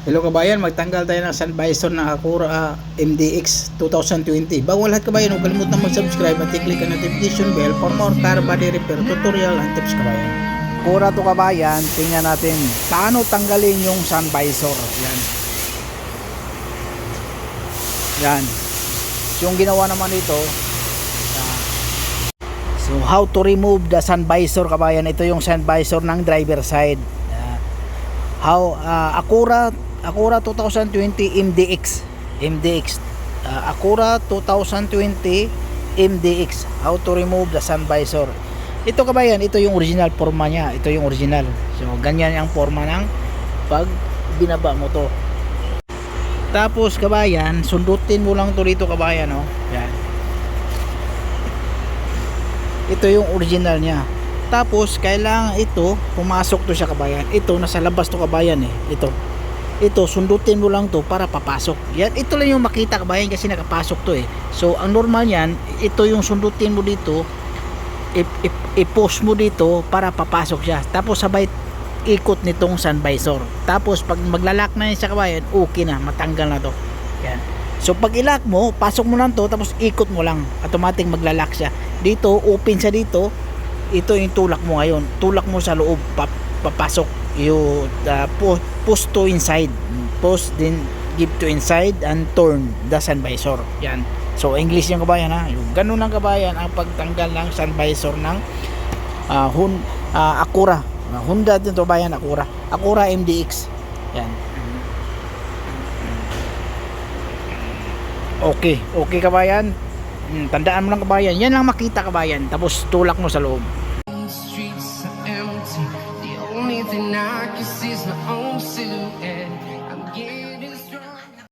Hello kabayan, magtanggal tayo ng sun visor ng Acura MDX 2020. Bago lahat kabayan, huwag kalimutan mag-subscribe at i-click ang notification bell for more car body repair tutorial and tips kabayan. Acura to kabayan, tingnan natin paano tanggalin yung sun visor. Yan. Yan. Yung ginawa naman ito, so how to remove the sun visor kabayan. Ito yung sun visor ng driver side. Acura 2020 MDX Acura 2020 MDX, how to remove the sun visor. Ito kabayan, ito yung original forma niya, ito yung original. So ganyan ang forma ng pag binaba mo to. Tapos kabayan, sundutin mo lang to dito kabayan, oh. Yan. Ito yung original niya. Tapos kailangan ito pumasok to siya kabayan. Ito nasa labas to kabayan eh. Ito sundutin mo lang to para papasok. Yan, ito lang yung makita kabayan kasi nakapasok to eh. So ang normal niyan, ito yung sundutin mo dito, i-push mo dito para papasok siya. Tapos sabay ikot nitong sun visor. Tapos pag maglalak na yan siya kabayan, okay na, matanggal na to. Yan. So pag ilak mo, pasok mo lang to, tapos ikot mo lang, automatic maglalak siya. Dito, open siya dito. Ito yung tulak mo ngayon. Tulak mo sa loob, papasok. You push to inside, push, then give to inside and turn the sun visor. Yan. So English yung kabayan ha. Yung ganun lang kabayan ang pagtanggal ng sun visor ng Acura. Honda din to kabayan, Acura MDX. Yan. Okay kabayan. Tandaan mo lang kabayan. Yan lang makita kabayan. Tapos tulak mo sa loob. Streets are empty. The only thing I can see is my own